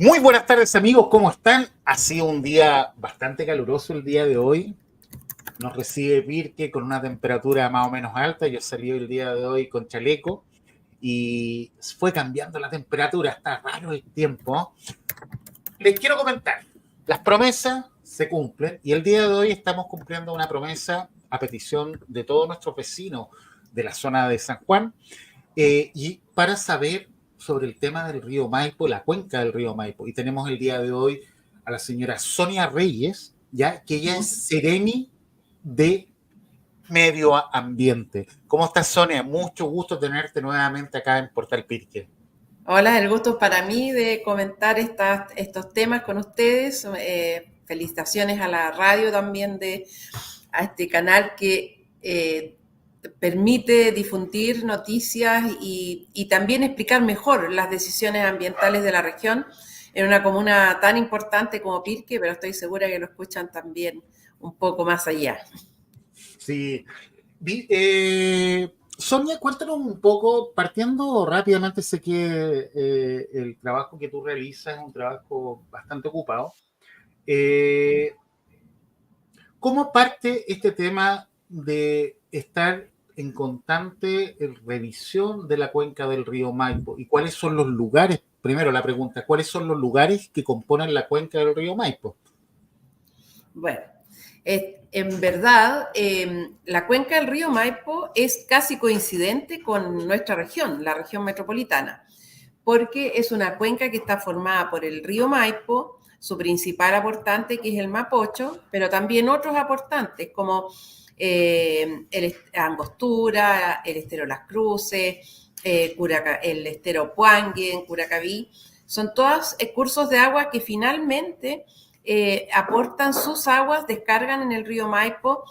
Muy buenas tardes amigos, ¿cómo están? Ha sido un día bastante caluroso el día de hoy. Nos recibe Pirque con una temperatura más o menos alta. Yo salí el día de hoy con chaleco y fue cambiando la temperatura. Está raro el tiempo. Les quiero comentar, las promesas se cumplen y el día de hoy estamos cumpliendo una promesa a petición de todos nuestros vecinos de la zona de San Juan. Y para saber sobre el tema del río Maipo, la cuenca del río Maipo. Y tenemos el día de hoy a la señora Sonia Reyes, ya que ella es Seremi de Medio Ambiente. ¿Cómo estás, Sonia? Mucho gusto tenerte nuevamente acá en Portal Pirque. Hola, el gusto es para mí de comentar estos temas con ustedes. Felicitaciones a la radio también a este canal que permite difundir noticias y también explicar mejor las decisiones ambientales de la región en una comuna tan importante como Pirque, pero estoy segura que lo escuchan también un poco más allá. Sí. Sonia, cuéntanos un poco, partiendo rápidamente, sé que el trabajo que tú realizas es un trabajo bastante ocupado. Eh, ¿Cómo parte este tema de estar en constante revisión de la cuenca del río Maipo? ¿Y cuáles son los lugares? Primero la pregunta, ¿cuáles son los lugares que componen la cuenca del río Maipo? Bueno, en verdad, la cuenca del río Maipo es casi coincidente con nuestra región, la región metropolitana, porque es una cuenca que está formada por el río Maipo, su principal aportante que es el Mapocho, pero también otros aportantes como Angostura, el estero Las Cruces, el estero Puangue en Curacaví. Son todos cursos de agua que finalmente aportan sus aguas, descargan en el río Maipo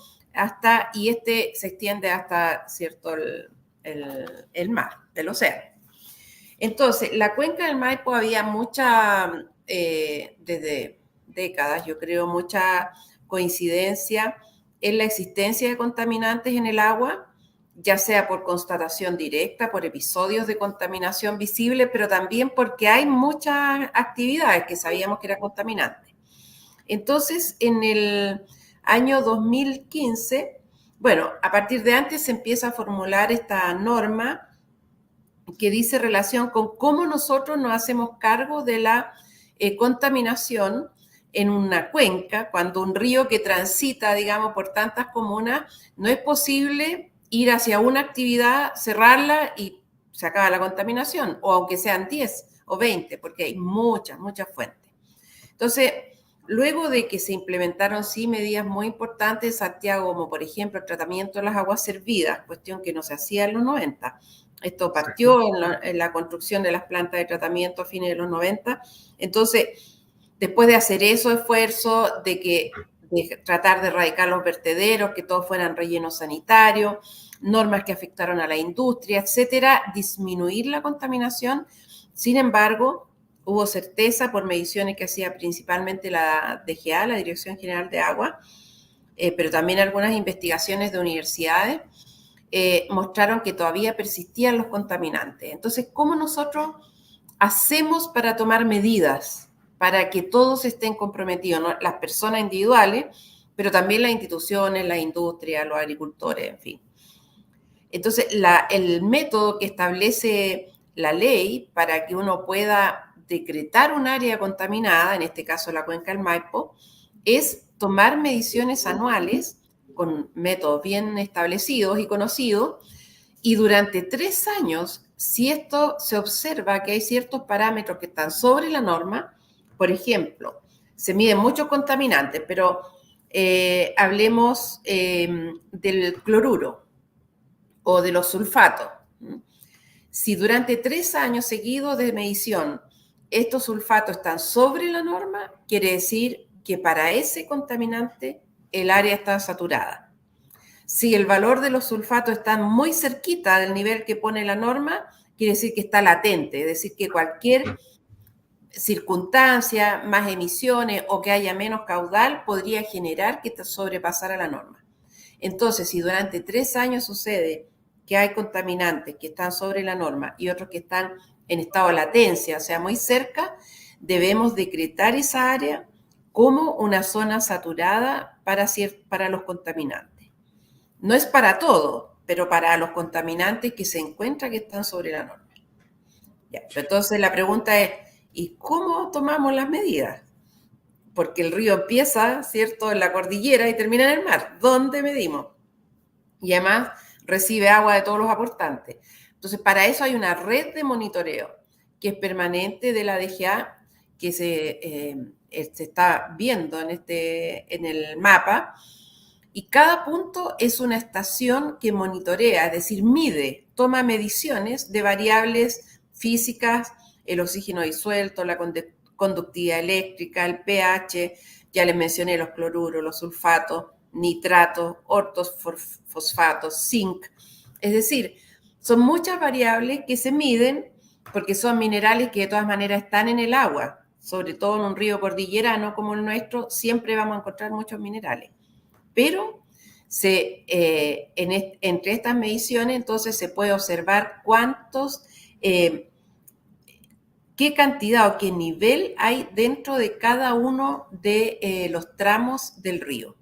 y este se extiende hasta cierto el mar, el océano. Entonces, la cuenca del Maipo había desde décadas, yo creo, mucha coincidencia en la existencia de contaminantes en el agua, ya sea por constatación directa, por episodios de contaminación visible, pero también porque hay muchas actividades que sabíamos que eran contaminantes. Entonces, en el año 2015, bueno, a partir de antes se empieza a formular esta norma que dice relación con cómo nosotros nos hacemos cargo de la contaminación en una cuenca, cuando un río que transita, digamos, por tantas comunas, no es posible ir hacia una actividad, cerrarla y se acaba la contaminación, o aunque sean 10 o 20, porque hay muchas fuentes. Entonces, luego de que se implementaron sí medidas muy importantes en Santiago, como por ejemplo el tratamiento de las aguas servidas, cuestión que no se hacía en los 90. Esto Exacto. partió en la construcción de las plantas de tratamiento a fines de los 90. Entonces, después de hacer esos esfuerzos de tratar de erradicar los vertederos, que todos fueran rellenos sanitarios, normas que afectaron a la industria, etcétera, disminuir la contaminación. Sin embargo, hubo certeza por mediciones que hacía principalmente la DGA, la Dirección General de Agua, pero también algunas investigaciones de universidades, mostraron que todavía persistían los contaminantes. Entonces, ¿cómo nosotros hacemos para tomar medidas para que todos estén comprometidos, ¿no? Las personas individuales, pero también las instituciones, la industria, los agricultores, en fin? Entonces, el método que establece la ley para que uno pueda decretar un área contaminada, en este caso la cuenca del Maipo, es tomar mediciones anuales con métodos bien establecidos y conocidos, y durante 3 años, si esto se observa que hay ciertos parámetros que están sobre la norma, por ejemplo, se miden muchos contaminantes, pero hablemos del cloruro o de los sulfatos. Si durante 3 años seguidos de medición estos sulfatos están sobre la norma, quiere decir que para ese contaminante el área está saturada. Si el valor de los sulfatos está muy cerquita del nivel que pone la norma, quiere decir que está latente, es decir, que cualquier circunstancia, más emisiones o que haya menos caudal podría generar que sobrepasara la norma. Entonces, si durante 3 años sucede que hay contaminantes que están sobre la norma y otros que están en estado de latencia, o sea, muy cerca, debemos decretar esa área como una zona saturada para los contaminantes. No es para todo, pero para los contaminantes que se encuentran que están sobre la norma. Ya, pero entonces la pregunta es, ¿y cómo tomamos las medidas? Porque el río empieza, ¿cierto?, en la cordillera y termina en el mar. ¿Dónde medimos? Y además recibe agua de todos los aportantes. Entonces, para eso hay una red de monitoreo que es permanente de la DGA, que se está viendo en el mapa, y cada punto es una estación que monitorea, es decir, mide, toma mediciones de variables físicas, el oxígeno disuelto, la conductividad eléctrica, el pH, ya les mencioné los cloruros, los sulfatos, nitratos, ortofosfatos, zinc. Es decir, son muchas variables que se miden porque son minerales que de todas maneras están en el agua, sobre todo en un río cordillerano como el nuestro, siempre vamos a encontrar muchos minerales. Pero entre estas mediciones entonces se puede observar qué cantidad o qué nivel hay dentro de cada uno de los tramos del río.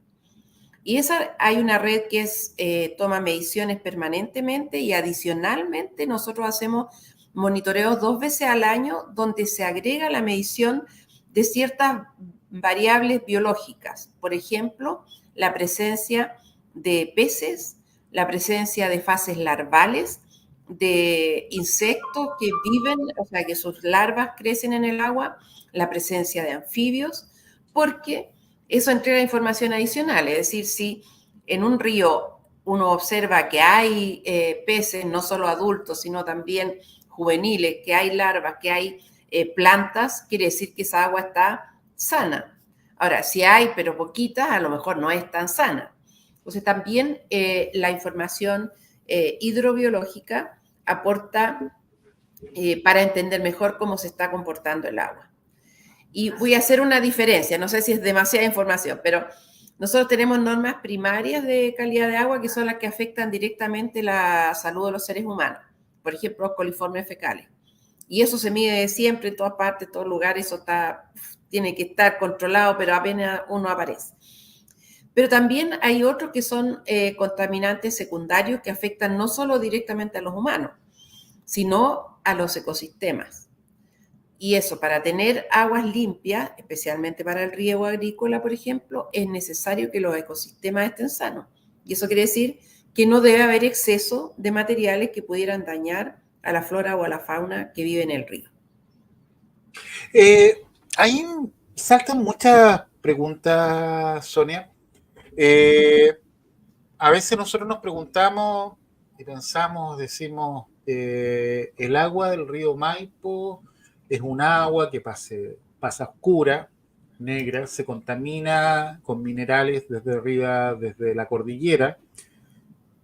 Y hay una red que toma mediciones permanentemente y adicionalmente nosotros hacemos monitoreos 2 veces al año donde se agrega la medición de ciertas variables biológicas. Por ejemplo, la presencia de peces, la presencia de fases larvales, de insectos que viven, o sea, que sus larvas crecen en el agua, la presencia de anfibios, porque eso entrega información adicional. Es decir, si en un río uno observa que hay peces, no solo adultos, sino también juveniles, que hay larvas, que hay plantas, quiere decir que esa agua está sana. Ahora, si hay, pero poquitas, a lo mejor no es tan sana. Entonces, también la información hidrobiológica aporta para entender mejor cómo se está comportando el agua. Y voy a hacer una diferencia, no sé si es demasiada información, pero nosotros tenemos normas primarias de calidad de agua que son las que afectan directamente la salud de los seres humanos. Por ejemplo, los coliformes fecales. Y eso se mide siempre, en todas partes, en todos lugares, eso tiene que estar controlado, pero apenas uno aparece. Pero también hay otros que son contaminantes secundarios que afectan no solo directamente a los humanos, sino a los ecosistemas. Y eso, para tener aguas limpias, especialmente para el riego agrícola, por ejemplo, es necesario que los ecosistemas estén sanos. Y eso quiere decir que no debe haber exceso de materiales que pudieran dañar a la flora o a la fauna que vive en el río. Ahí saltan muchas preguntas, Sonia. A veces nosotros nos preguntamos y pensamos, decimos, el agua del río Maipo es un agua que pasa oscura, negra, se contamina con minerales desde arriba, desde la cordillera,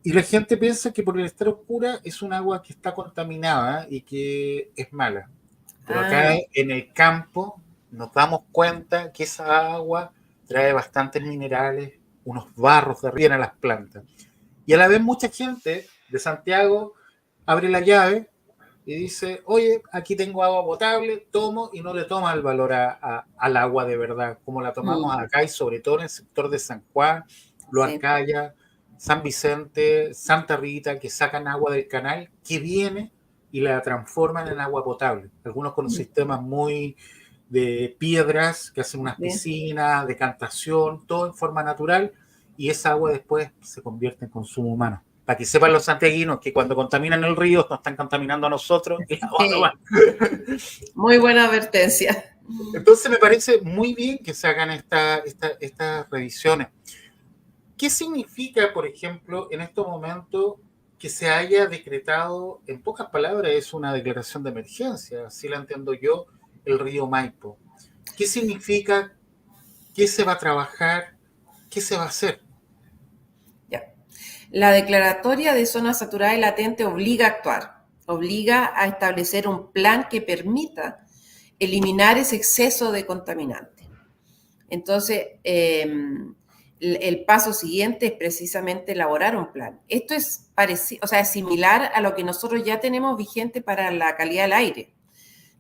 y la gente piensa que por el estar oscura es un agua que está contaminada y que es mala. Pero acá en el campo nos damos cuenta que esa agua trae bastantes minerales, unos barros de arriba a las plantas. Y a la vez mucha gente de Santiago abre la llave y dice, oye, aquí tengo agua potable, tomo, y no le toma el valor al agua de verdad, como la tomamos acá y sobre todo en el sector de San Juan, Loarcaya, San Vicente, Santa Rita, que sacan agua del canal, que viene y la transforman en agua potable. Algunos con sistemas muy de piedras, que hacen unas piscinas, decantación, todo en forma natural, y esa agua después se convierte en consumo humano. Para que sepan los santiaguinos que cuando contaminan el río nos están contaminando a nosotros. Muy buena advertencia. Entonces me parece muy bien que se hagan estas revisiones. ¿Qué significa, por ejemplo, en estos momentos que se haya decretado, en pocas palabras, es una declaración de emergencia, así la entiendo yo, el río Maipo? ¿Qué significa? ¿Qué se va a trabajar? ¿Qué se va a hacer? Ya. La declaratoria de zona saturada y latente obliga a actuar, obliga a establecer un plan que permita eliminar ese exceso de contaminantes. Entonces, el paso siguiente es precisamente elaborar un plan. Esto es parecido, o sea, es similar a lo que nosotros ya tenemos vigente para la calidad del aire.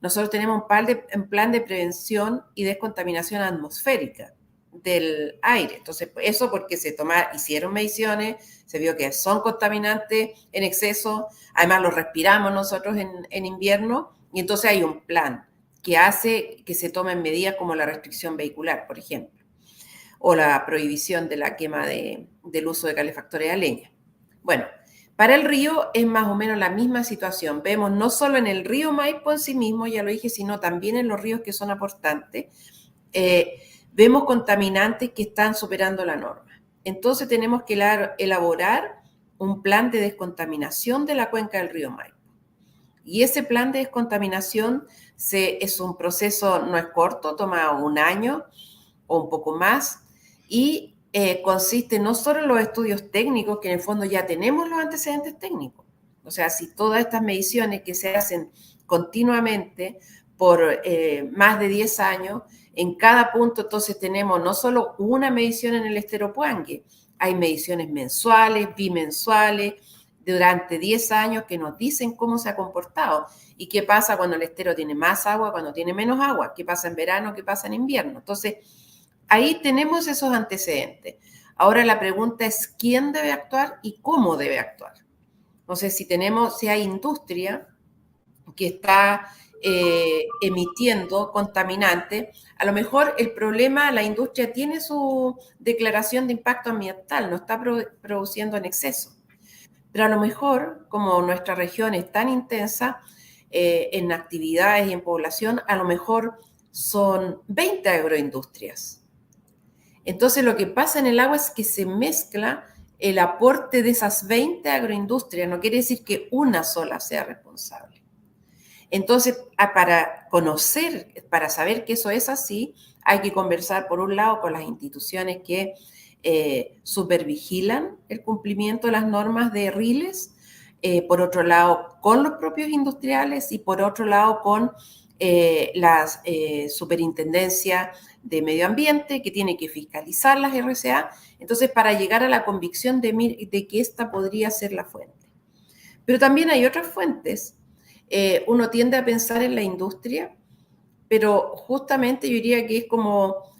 nosotros tenemos un plan de prevención y descontaminación atmosférica del aire. Entonces, eso porque hicieron mediciones, se vio que son contaminantes en exceso, además los respiramos nosotros en invierno, y entonces hay un plan que hace que se tomen medidas como la restricción vehicular, por ejemplo, o la prohibición de la quema del uso de calefactores a leña. Bueno, para el río es más o menos la misma situación. Vemos no solo en el río Maipo en sí mismo, ya lo dije, sino también en los ríos que son aportantes, vemos contaminantes que están superando la norma. Entonces tenemos que elaborar un plan de descontaminación de la cuenca del río Maipo. Y ese plan de descontaminación es un proceso, no es corto, toma un año o un poco más, y consiste no solo en los estudios técnicos, que en el fondo ya tenemos los antecedentes técnicos. O sea, si todas estas mediciones que se hacen continuamente por más de 10 años, en cada punto entonces tenemos no solo una medición en el estero Puangue, hay mediciones mensuales, bimensuales, durante 10 años que nos dicen cómo se ha comportado y qué pasa cuando el estero tiene más agua, cuando tiene menos agua, qué pasa en verano, qué pasa en invierno. Entonces, ahí tenemos esos antecedentes. Ahora la pregunta es quién debe actuar y cómo debe actuar. Entonces, si hay industria que está emitiendo contaminantes, a lo mejor el problema, la industria tiene su declaración de impacto ambiental, no está produciendo en exceso. Pero a lo mejor, como nuestra región es tan intensa en actividades y en población, a lo mejor son 20 agroindustrias. Entonces lo que pasa en el agua es que se mezcla el aporte de esas 20 agroindustrias, no quiere decir que una sola sea responsable. Entonces, para conocer, para saber que eso es así, hay que conversar por un lado con las instituciones que supervigilan el cumplimiento de las normas de RILES, por otro lado con los propios industriales y por otro lado con las superintendencia de medio ambiente que tiene que fiscalizar las RCA, entonces para llegar a la convicción de que esta podría ser la fuente. Pero también hay otras fuentes. Uno tiende a pensar en la industria, pero justamente yo diría que es como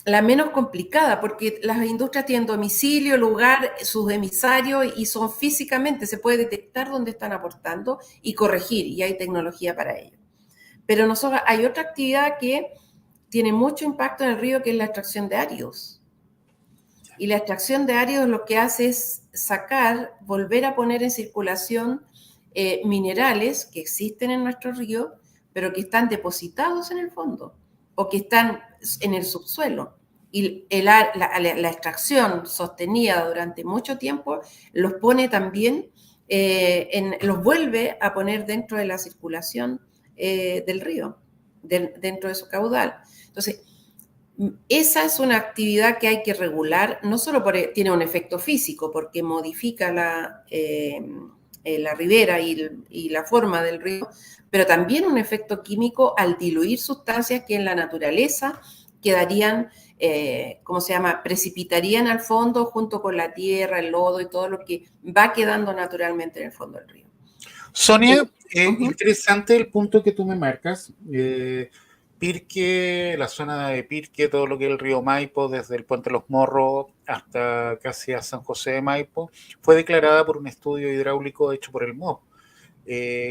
la menos complicada, porque las industrias tienen domicilio, lugar, sus emisarios y son físicamente, se puede detectar dónde están aportando y corregir, y hay tecnología para ello. Pero hay otra actividad que tiene mucho impacto en el río, que es la extracción de áridos. Y la extracción de áridos lo que hace es volver a poner en circulación minerales que existen en nuestro río, pero que están depositados en el fondo o que están en el subsuelo. Y la extracción sostenida durante mucho tiempo los pone también, los vuelve a poner dentro de la circulación del río, dentro de su caudal. Entonces, esa es una actividad que hay que regular, no solo porque tiene un efecto físico, porque modifica la ribera y la forma del río, pero también un efecto químico al diluir sustancias que en la naturaleza quedarían, precipitarían al fondo junto con la tierra, el lodo y todo lo que va quedando naturalmente en el fondo del río. Sonia, interesante el punto que tú me marcas. Pirque, la zona de Pirque, todo lo que es el río Maipo, desde el Puente Los Morros hasta casi a San José de Maipo, fue declarada por un estudio hidráulico hecho por el MOB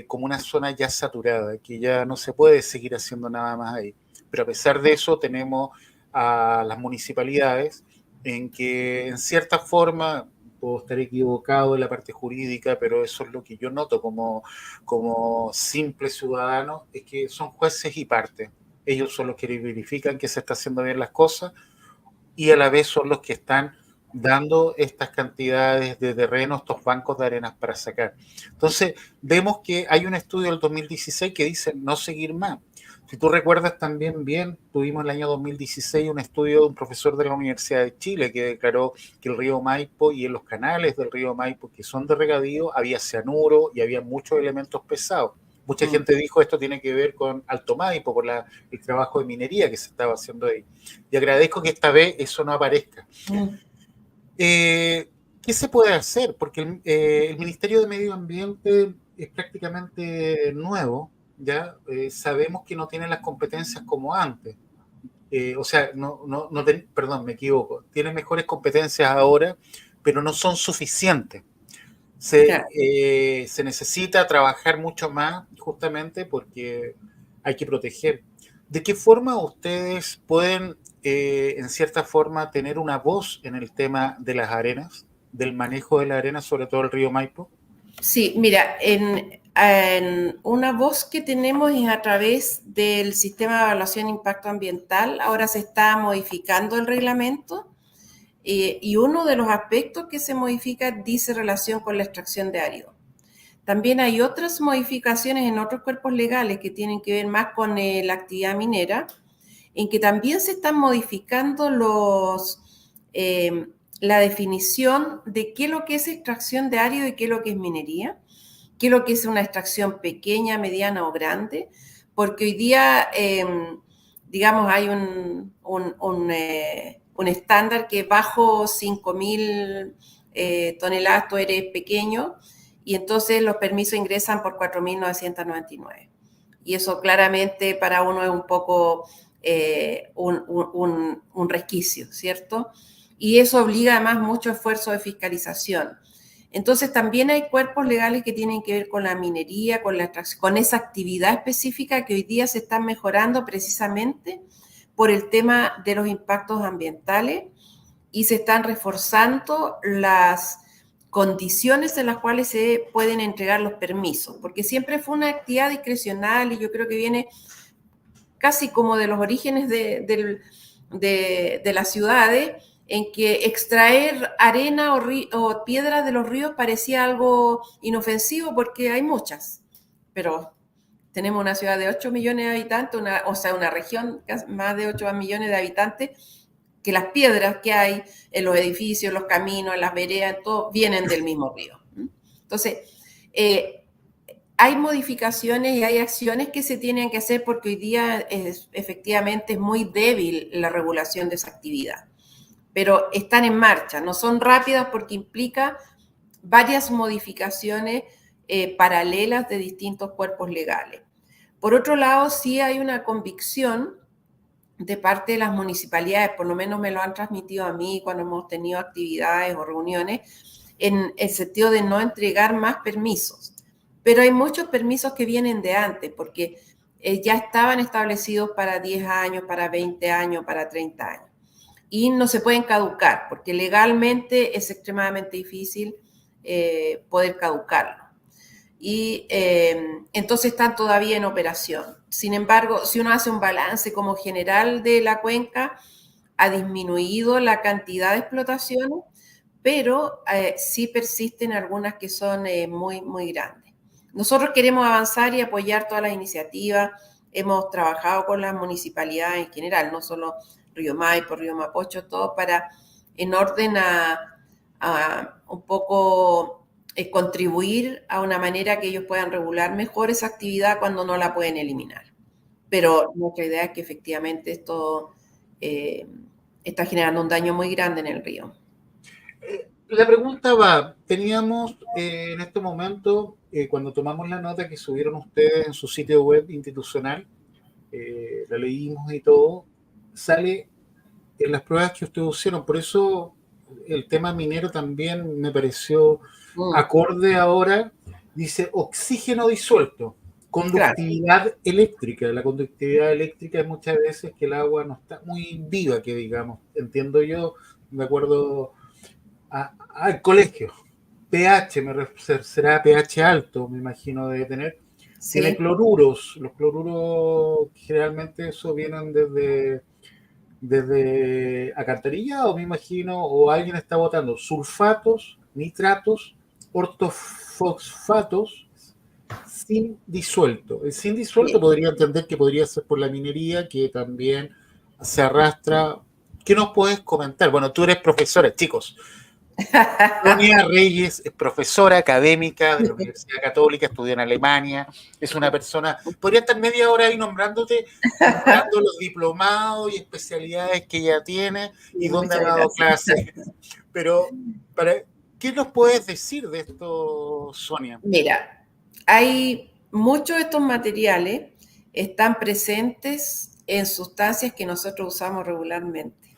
como una zona ya saturada, que ya no se puede seguir haciendo nada más ahí. Pero a pesar de eso tenemos a las municipalidades en que en cierta forma, puedo estar equivocado en la parte jurídica, pero eso es lo que yo noto como simple ciudadano, es que son jueces y partes. Ellos son los que verifican que se está haciendo bien las cosas y a la vez son los que están dando estas cantidades de terreno, estos bancos de arenas para sacar. Entonces, vemos que hay un estudio del 2016 que dice no seguir más. Si tú recuerdas también bien, tuvimos el año 2016 un estudio de un profesor de la Universidad de Chile que declaró que el río Maipo y en los canales del río Maipo que son de regadío había cianuro y había muchos elementos pesados. Mucha gente dijo esto tiene que ver con Alto Maipo, por el trabajo de minería que se estaba haciendo ahí. Y agradezco que esta vez eso no aparezca. ¿Qué se puede hacer? Porque el Ministerio de Medio Ambiente es prácticamente nuevo ¿ya? Sabemos que no tienen las competencias como antes. O sea, perdón, me equivoco. Tienen mejores competencias ahora, pero no son suficientes. Claro. Se necesita trabajar mucho más justamente porque hay que proteger. ¿De qué forma ustedes pueden, en cierta forma, tener una voz en el tema de las arenas, del manejo de la arena, sobre todo el río Maipo? Sí, mira, en una voz que tenemos es a través del sistema de evaluación de impacto ambiental. Ahora se está modificando el reglamento y uno de los aspectos que se modifica dice relación con la extracción de árido. También hay otras modificaciones en otros cuerpos legales que tienen que ver más con la actividad minera, en que también se están modificando la definición de qué es lo que es extracción de árido y qué es lo que es minería, qué es lo que es una extracción pequeña, mediana o grande, porque hoy día, digamos, hay un estándar que bajo 5.000 toneladas tú eres pequeño, y entonces los permisos ingresan por 4.999. Y eso claramente para uno es un poco un resquicio, ¿cierto? Y eso obliga además mucho esfuerzo de fiscalización. Entonces también hay cuerpos legales que tienen que ver con la minería, con la extracción, con esa actividad específica que hoy día se están mejorando precisamente por el tema de los impactos ambientales, y se están reforzando las condiciones en las cuales se pueden entregar los permisos, porque siempre fue una actividad discrecional y yo creo que viene casi como de los orígenes de las ciudades, en que extraer arena o piedras de los ríos parecía algo inofensivo porque hay muchas, pero tenemos una ciudad de 8 millones de habitantes, o sea, una región más de 8 millones de habitantes, que las piedras que hay en los edificios, los caminos, en las veredas, todo vienen del mismo río. Entonces, hay modificaciones y hay acciones que se tienen que hacer porque hoy día efectivamente es muy débil la regulación de esa actividad, pero están en marcha, no son rápidas porque implica varias modificaciones paralelas de distintos cuerpos legales. Por otro lado, sí hay una convicción de parte de las municipalidades, por lo menos me lo han transmitido a mí cuando hemos tenido actividades o reuniones, en el sentido de no entregar más permisos. Pero hay muchos permisos que vienen de antes, porque ya estaban establecidos para 10 años, para 20 años, para 30 años. Y no se pueden caducar, porque legalmente es extremadamente difícil poder caducarlo. Y entonces están todavía en operación. Sin embargo, si uno hace un balance como general de la cuenca, ha disminuido la cantidad de explotaciones, pero sí persisten algunas que son muy, muy grandes. Nosotros queremos avanzar y apoyar todas las iniciativas. Hemos trabajado con las municipalidades en general, no solo Río Maipo, Río Mapocho, todo para, en orden a un poco contribuir a una manera que ellos puedan regular mejor esa actividad cuando no la pueden eliminar. Pero nuestra idea es que efectivamente esto está generando un daño muy grande en el río. La pregunta va, teníamos en este momento, cuando tomamos la nota que subieron ustedes en su sitio web institucional, la leímos y todo, sale en las pruebas que ustedes hicieron, por eso el tema minero también me pareció acorde ahora, dice oxígeno disuelto, Claro. conductividad eléctrica. La conductividad eléctrica es muchas veces que el agua no está muy viva, que digamos, entiendo yo, de acuerdo al colegio. pH, será pH alto, me imagino debe tener. Tiene Sí. cloruros, los cloruros generalmente eso vienen desde alcantarilla o me imagino, o alguien está botando sulfatos, nitratos, ortofosfatos sin disuelto. El sin disuelto Sí. podría entender que podría ser por la minería, que también se arrastra. ¿Qué nos puedes comentar? Bueno, tú eres profesora, chicos. Sonia Reyes es profesora académica de la Universidad Católica, estudió en Alemania, es una persona, podría estar media hora ahí nombrando los diplomados y especialidades que ella tiene y Sí, dónde ha muchas dado gracias. clases, pero ¿qué nos puedes decir de esto, Sonia? Mira, hay muchos de estos materiales están presentes en sustancias que nosotros usamos regularmente.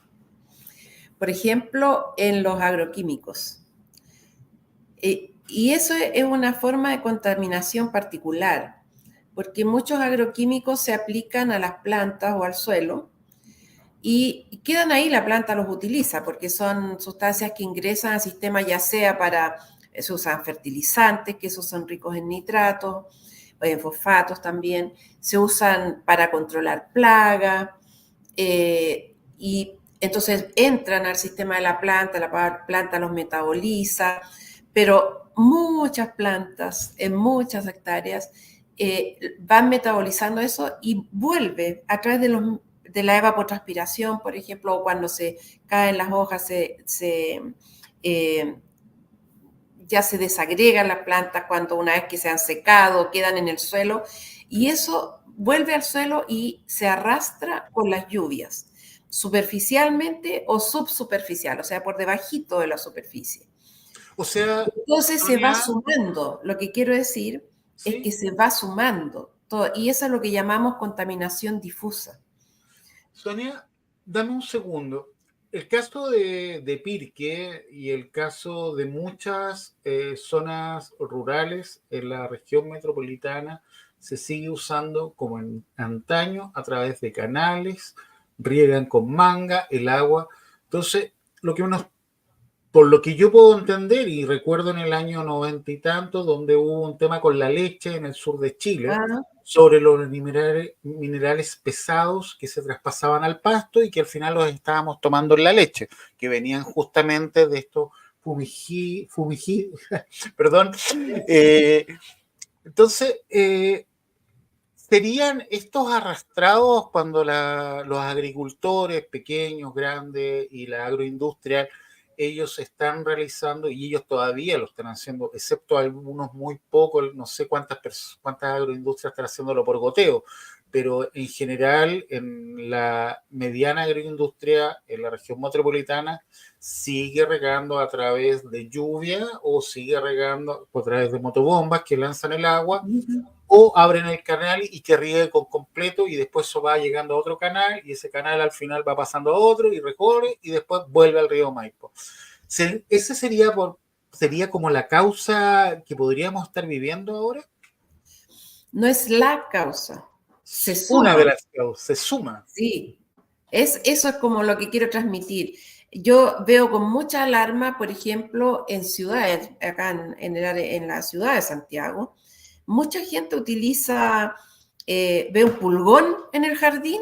Por ejemplo, en los agroquímicos. Y eso es una forma de contaminación particular, porque muchos agroquímicos se aplican a las plantas o al suelo y quedan ahí, la planta los utiliza, porque son sustancias que ingresan al sistema ya sea se usan fertilizantes, que esos son ricos en nitratos, en fosfatos también, se usan para controlar plagas, y entonces entran al sistema de la planta los metaboliza, pero muchas plantas en muchas hectáreas van metabolizando eso y vuelve a través de la evapotranspiración, por ejemplo, o cuando se caen las hojas, ya se desagregan las plantas cuando una vez que se han secado, quedan en el suelo, y eso vuelve al suelo y se arrastra con las lluvias, superficialmente o subsuperficial, o sea, por debajito de la superficie. O sea, Entonces se va Sonia, sumando. Lo que quiero decir es que ¿sí? se va sumando todo, y eso es lo que llamamos contaminación difusa. Sonia, dame un segundo. El caso de Pirque y el caso de muchas zonas rurales en la región metropolitana se sigue usando como en antaño a través de canales, riegan con manga el agua. Entonces, lo que uno, por lo que yo puedo entender, y recuerdo en el año 90 y tanto, donde hubo un tema con la leche en el sur de Chile, Ah, sobre los minerales pesados que se traspasaban al pasto y que al final los estábamos tomando en la leche, que venían justamente de estos perdón. Eh, entonces, ¿serían estos arrastrados cuando los agricultores pequeños, grandes y la agroindustria, ellos están realizando y ellos todavía lo están haciendo, excepto algunos muy pocos, no sé cuántas agroindustrias están haciéndolo por goteo, pero en general en la mediana agroindustria en la región metropolitana sigue regando a través de lluvia o sigue regando a través de motobombas que lanzan el agua o abren el canal y que riegue con completo y después eso va llegando a otro canal y ese canal al final va pasando a otro y recorre y después vuelve al río Maipo. ¿Ese sería como la causa que podríamos estar viviendo ahora? no es la causa, se Una de suma. las causas, se suma. Sí, eso es como lo que quiero transmitir. Yo veo con mucha alarma, por ejemplo, en ciudades, acá en la ciudad de Santiago, mucha gente ve un pulgón en el jardín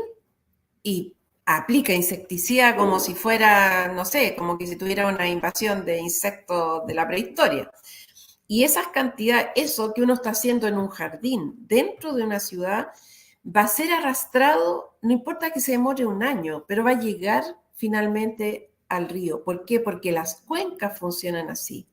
y aplica insecticida como si fuera, no sé, como que si tuviera una invasión de insectos de la prehistoria. Y esas cantidades, eso que uno está haciendo en un jardín, dentro de una ciudad, va a ser arrastrado, no importa que se demore un año, pero va a llegar finalmente al río. ¿Por qué? Porque las cuencas funcionan así.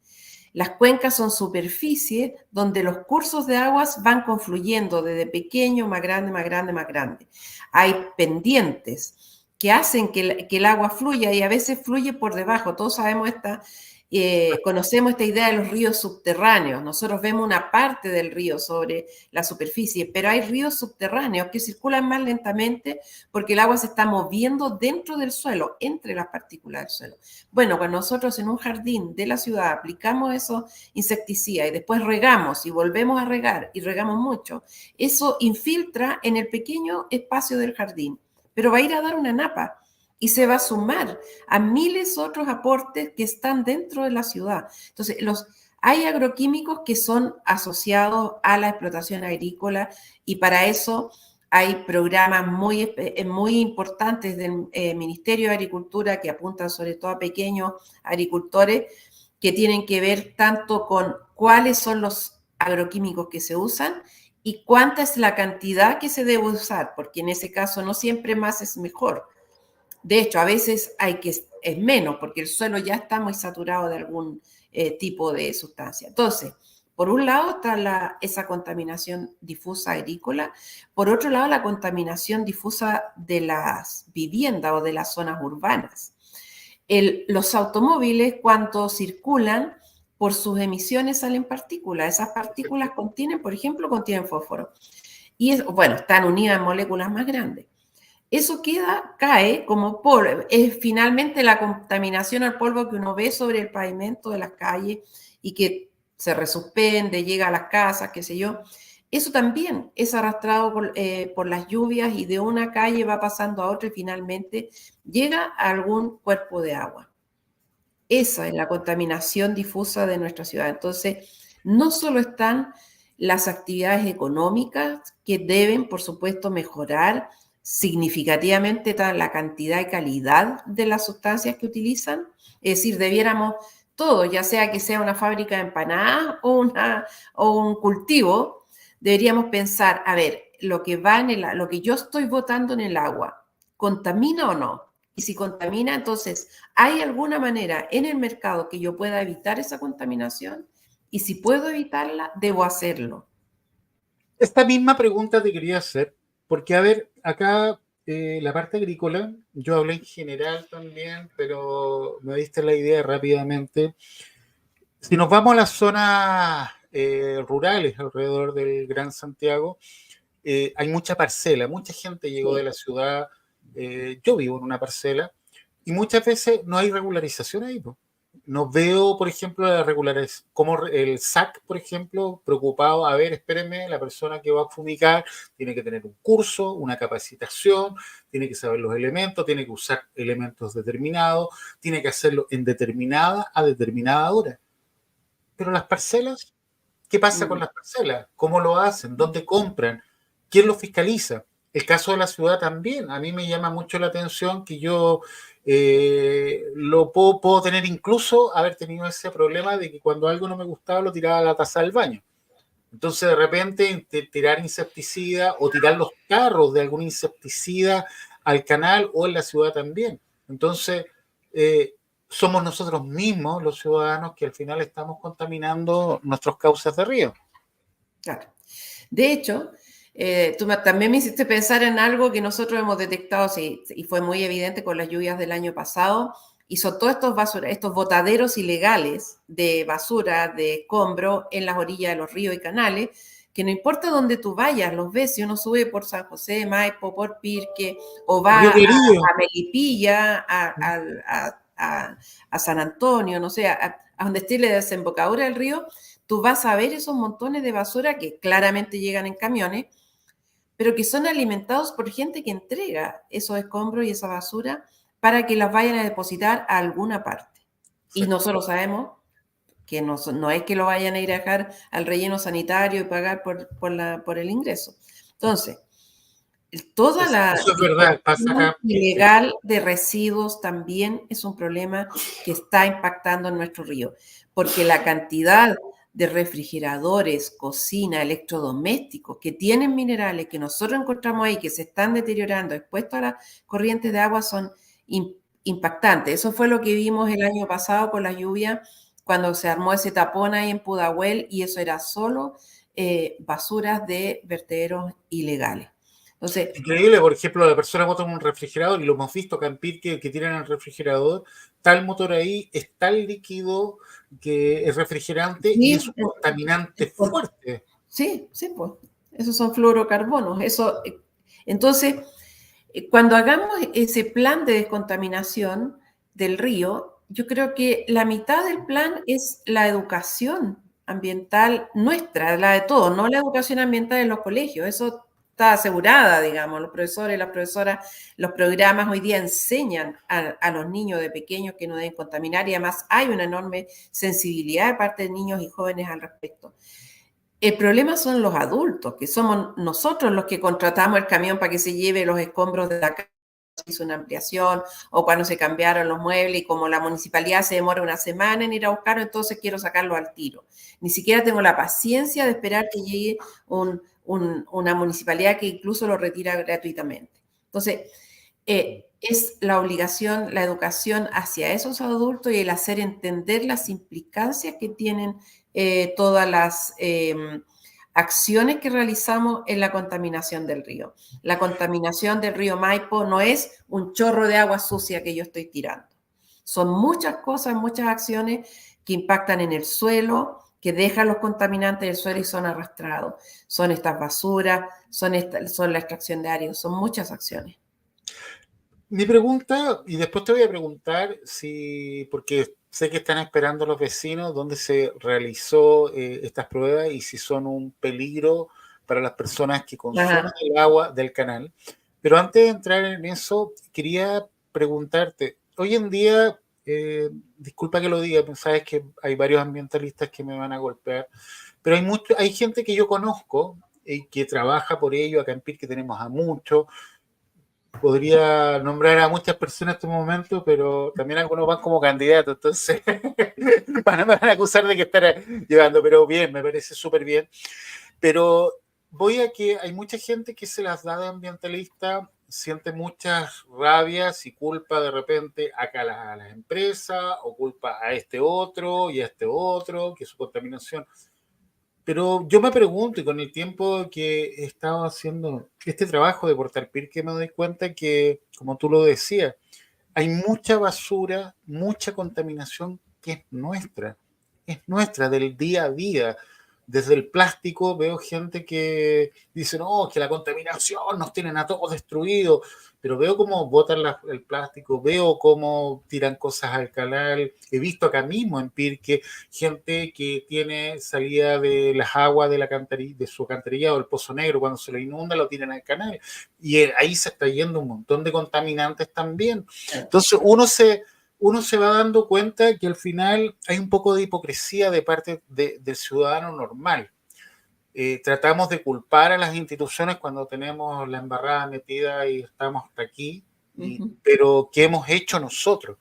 Las cuencas son superficies donde los cursos de aguas van confluyendo desde pequeño, más grande, más grande, más grande. Hay pendientes que hacen que el agua fluya y a veces fluye por debajo. Todos sabemos conocemos esta idea de los ríos subterráneos. Nosotros vemos una parte del río sobre la superficie, pero hay ríos subterráneos que circulan más lentamente porque el agua se está moviendo dentro del suelo, entre las partículas del suelo. Bueno, cuando nosotros en un jardín de la ciudad aplicamos esos insecticidas y después regamos y volvemos a regar y regamos mucho, eso infiltra en el pequeño espacio del jardín, pero va a ir a dar una napa y se va a sumar a miles de otros aportes que están dentro de la ciudad. Entonces, hay agroquímicos que son asociados a la explotación agrícola y para eso hay programas muy importantes del Ministerio de Agricultura que apuntan sobre todo a pequeños agricultores que tienen que ver tanto con cuáles son los agroquímicos que se usan y cuánta es la cantidad que se debe usar, porque en ese caso no siempre más es mejor. De hecho, a veces es menos porque el suelo ya está muy saturado de algún tipo de sustancia. Entonces, por un lado está esa contaminación difusa agrícola, por otro lado la contaminación difusa de las viviendas o de las zonas urbanas. Los automóviles cuando circulan por sus emisiones salen partículas. Esas partículas contienen, por ejemplo, contienen fósforo. Y bueno, están unidas en moléculas más grandes. Eso cae como polvo. Es finalmente la contaminación al polvo que uno ve sobre el pavimento de las calles y que se resuspende, llega a las casas, qué sé yo. Eso también es arrastrado por las lluvias y de una calle va pasando a otra y finalmente llega a algún cuerpo de agua. Esa es la contaminación difusa de nuestra ciudad. Entonces, no solo están las actividades económicas que deben, por supuesto, mejorar significativamente la cantidad y calidad de las sustancias que utilizan. Es decir, debiéramos todo, ya sea que sea una fábrica de empanadas o un cultivo, deberíamos pensar, a ver, lo que yo estoy botando en el agua, ¿contamina o no? Y si contamina, entonces, ¿hay alguna manera en el mercado que yo pueda evitar esa contaminación? Y si puedo evitarla, debo hacerlo. Esta misma pregunta te quería hacer, porque a ver, acá la parte agrícola, yo hablé en general también, pero me diste la idea rápidamente. Si nos vamos a las zonas rurales alrededor del Gran Santiago, hay mucha parcela, mucha gente llegó de la ciudad, yo vivo en una parcela, y muchas veces no hay regularización ahí, po. No veo, por ejemplo, la regularidad, como el SAC, por ejemplo, preocupado, a ver, espérenme, la persona que va a fumigar tiene que tener un curso, una capacitación, tiene que saber los elementos, tiene que usar elementos determinados, tiene que hacerlo en determinada a determinada hora. Pero las parcelas, ¿qué pasa con las parcelas? ¿Cómo lo hacen? ¿Dónde compran? ¿Quién lo fiscaliza? El caso de la ciudad también. A mí me llama mucho la atención que yo puedo tener incluso haber tenido ese problema de que cuando algo no me gustaba lo tiraba a la taza del baño. Entonces de repente tirar insecticida o tirar los carros de algún insecticida al canal o en la ciudad también. Entonces somos nosotros mismos los ciudadanos que al final estamos contaminando nuestros cauces de río. Claro. De hecho, tú también me hiciste pensar en algo que nosotros hemos detectado, sí, y fue muy evidente con las lluvias del año pasado, y son todos estos botaderos ilegales de basura, de escombro en las orillas de los ríos y canales, que no importa dónde tú vayas, los ves, si uno sube por San José, Maipo, por Pirque, o va Río Querido. a Melipilla, a San Antonio, no sé, a donde esté la desembocadura del río, tú vas a ver esos montones de basura que claramente llegan en camiones, pero que son alimentados por gente que entrega esos escombros y esa basura para que las vayan a depositar a alguna parte. Y nosotros sabemos que no es que lo vayan a ir a dejar al relleno sanitario y pagar por el ingreso. Entonces, toda la Eso es verdad, pasa acá. ilegal de residuos también es un problema que está impactando en nuestro río, porque la cantidad de refrigeradores, cocina, electrodomésticos que tienen minerales que nosotros encontramos ahí, que se están deteriorando, expuestos a las corrientes de agua, son impactantes. Eso fue lo que vimos el año pasado con la lluvia, cuando se armó ese tapón ahí en Pudahuel, y eso era solo basuras de vertederos ilegales. Entonces, increíble, por ejemplo, la persona bota en un refrigerador y lo hemos visto acá en Pirque que tienen el refrigerador, está el motor ahí, está el líquido que es refrigerante y es un contaminante fuerte. Sí, sí, pues. Esos son fluorocarbonos. Entonces, cuando hagamos ese plan de descontaminación del río, yo creo que la mitad del plan es la educación ambiental nuestra, la de todos, no la educación ambiental en los colegios. Eso está asegurada, digamos. Los profesores, las profesoras, los programas hoy día enseñan a los niños de pequeños que no deben contaminar, y además hay una enorme sensibilidad de parte de niños y jóvenes al respecto. El problema son los adultos, que somos nosotros los que contratamos el camión para que se lleve los escombros de la casa, hizo una ampliación, o cuando se cambiaron los muebles, y como la municipalidad se demora una semana en ir a buscarlo, entonces quiero sacarlo al tiro. Ni siquiera tengo la paciencia de esperar que llegue una municipalidad que incluso lo retira gratuitamente. Entonces, es la obligación, la educación hacia esos adultos y el hacer entender las implicancias que tienen todas las acciones que realizamos en la contaminación del río. La contaminación del río Maipo no es un chorro de agua sucia que yo estoy tirando. Son muchas cosas, muchas acciones que impactan en el suelo, que dejan los contaminantes en el suelo y son arrastrados. Son estas basuras, son la extracción de áreas, son muchas acciones. Mi pregunta, y después te voy a preguntar si, porque sé que están esperando los vecinos dónde se realizó estas pruebas y si son un peligro para las personas que consumen Ajá. el agua del canal. Pero antes de entrar en eso, quería preguntarte, hoy en día, disculpa que lo diga, pero sabes que hay varios ambientalistas que me van a golpear, pero hay gente que yo conozco y que trabaja por ello, acá en Pirque tenemos a muchos. Podría nombrar a muchas personas en este momento, pero también algunos van como candidatos, entonces me van a acusar de que estar llevando, pero bien, me parece súper bien. Pero voy a que hay mucha gente que se las da de ambientalista, siente muchas rabias y culpa de repente a las empresas, o culpa a este otro y a este otro, que su contaminación. Pero yo me pregunto, y con el tiempo que he estado haciendo este trabajo de Portal Pirque, me doy cuenta que, como tú lo decías, hay mucha basura, mucha contaminación que es nuestra del día a día. Desde el plástico veo gente que dice, no, que la contaminación nos tienen a todos destruidos, pero veo cómo botan el plástico, veo cómo tiran cosas al canal. He visto acá mismo en Pirque gente que tiene salida de las aguas de su alcantarilla o el Pozo Negro, cuando se lo inunda lo tiran al canal. Y ahí se está yendo un montón de contaminantes también. Entonces uno se va dando cuenta que al final hay un poco de hipocresía de parte del ciudadano normal. Tratamos de culpar a las instituciones cuando tenemos la embarrada metida y estamos hasta aquí, pero ¿qué hemos hecho nosotros?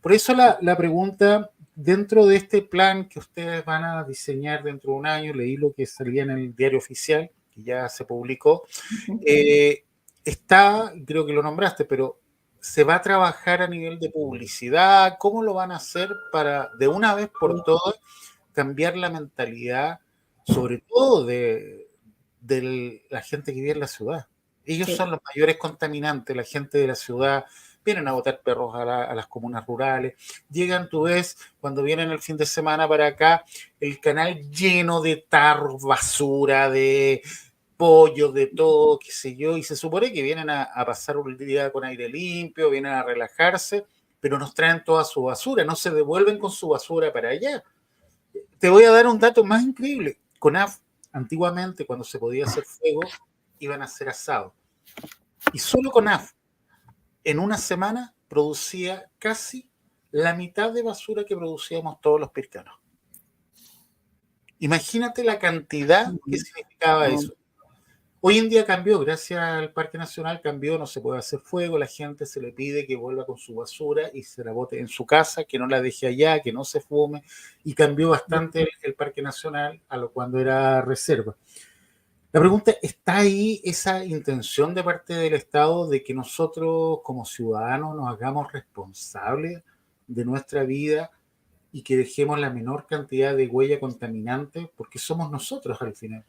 Por eso la pregunta, dentro de este plan que ustedes van a diseñar dentro de un año, leí lo que salía en el diario oficial, que ya se publicó, está, creo que lo nombraste, pero ¿se va a trabajar a nivel de publicidad? ¿Cómo lo van a hacer para, de una vez por todas, cambiar la mentalidad, sobre todo de la gente que vive en la ciudad? Ellos Sí. son los mayores contaminantes, la gente de la ciudad. Vienen a botar perros a las comunas rurales. Llegan, tú ves, cuando vienen el fin de semana para acá, el canal lleno de tarros, basura, de pollo, de todo, qué sé yo, y se supone que vienen a pasar un día con aire limpio, vienen a relajarse, pero nos traen toda su basura, no se devuelven con su basura para allá. Te voy a dar un dato más increíble. CONAF, antiguamente, cuando se podía hacer fuego, iban a hacer asado. Y solo CONAF, en una semana, producía casi la mitad de basura que producíamos todos los pircanos. Imagínate la cantidad que significaba eso. Hoy en día cambió, gracias al Parque Nacional cambió, no se puede hacer fuego, la gente se le pide que vuelva con su basura y se la bote en su casa, que no la deje allá, que no se fume, y cambió bastante el Parque Nacional a lo cuando era reserva. La pregunta, ¿está ahí esa intención de parte del Estado de que nosotros como ciudadanos nos hagamos responsables de nuestra vida y que dejemos la menor cantidad de huella contaminante? Porque somos nosotros al final.